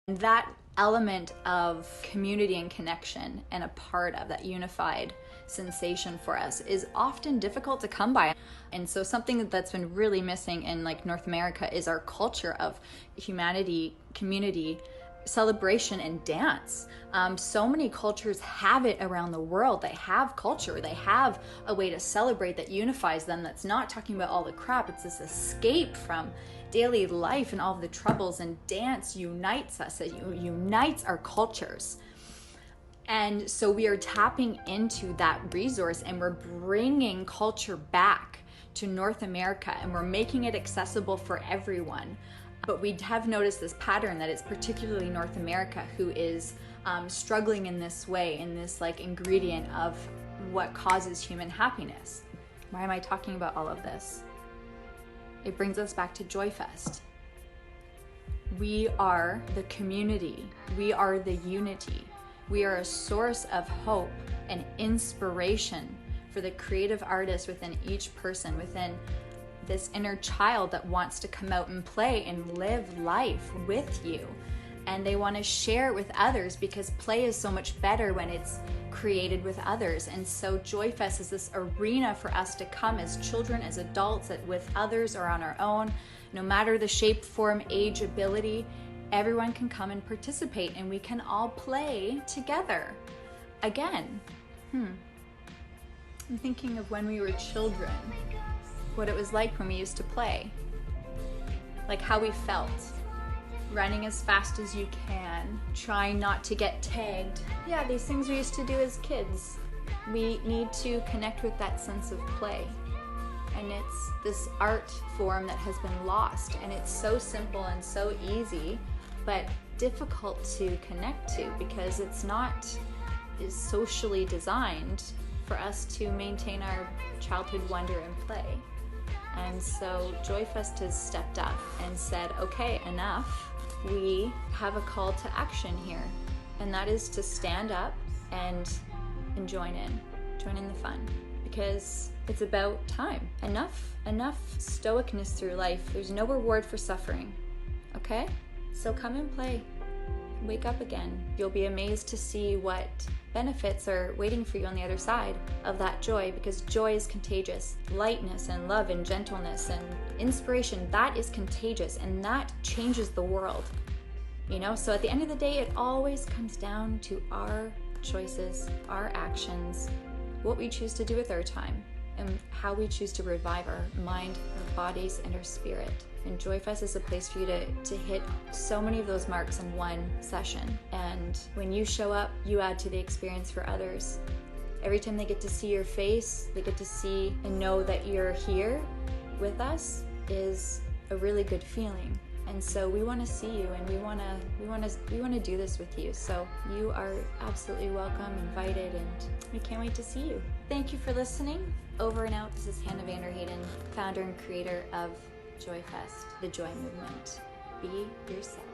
That element of community and connection and a part of that unified sensation for us is often difficult to come by. And so something that's been really missing in like North America is our culture of humanity, community, celebration, and dance. So many cultures have it around the world. They have culture. They have a way to celebrate that unifies them, that's not talking about all the crap. It's this escape from daily life and all of the troubles, and dance unites us. It unites our cultures. And so we are tapping into that resource, and we're bringing culture back to North America, and we're making it accessible for everyone. But we have noticed this pattern that it's particularly North America who is struggling in this way, in this like ingredient of what causes human happiness. Why am I talking about all of this? It brings us back to JoyFEST. We are the community. We are the unity. We are a source of hope and inspiration for the creative artist within each person, within this inner child that wants to come out and play and live life with you. And they want to share it with others, because play is so much better when it's created with others. And so JoyFEST is this arena for us to come as children, as adults, with others or on our own, no matter the shape, form, age, ability. Everyone can come and participate, and we can all play together. Again, I'm thinking of when we were children, what it was like when we used to play, like how we felt. Running as fast as you can, trying not to get tagged. Yeah, these things we used to do as kids. We need to connect with that sense of play. And it's this art form that has been lost, and it's so simple and so easy, but difficult to connect to because it's not socially designed for us to maintain our childhood wonder and play. And so JoyFEST has stepped up and said, okay, enough. We have a call to action here, and that is to stand up and join in the fun, because it's about time. Enough stoicness through life. There's no reward for suffering, okay? So come and play. Wake up again. You'll be amazed to see what benefits are waiting for you on the other side of that joy, because joy is contagious. Lightness and love and gentleness and inspiration, that is contagious, and that changes the world. You know, so at the end of the day, it always comes down to our choices, our actions, what we choose to do with our time, and how we choose to revive our mind, our bodies, and our spirit. And JoyFEST is a place for you to hit so many of those marks in one session. And when you show up, you add to the experience for others. Every time they get to see your face, they get to see and know that you're here with us, is a really good feeling. And so we want to see you, and we want to do this with you. So you are absolutely welcome, invited, and we can't wait to see you. Thank you for listening. Over and out. This is Hannah Vanderheyden, founder and creator of JoyFEST, the Joy Movement. Be yourself.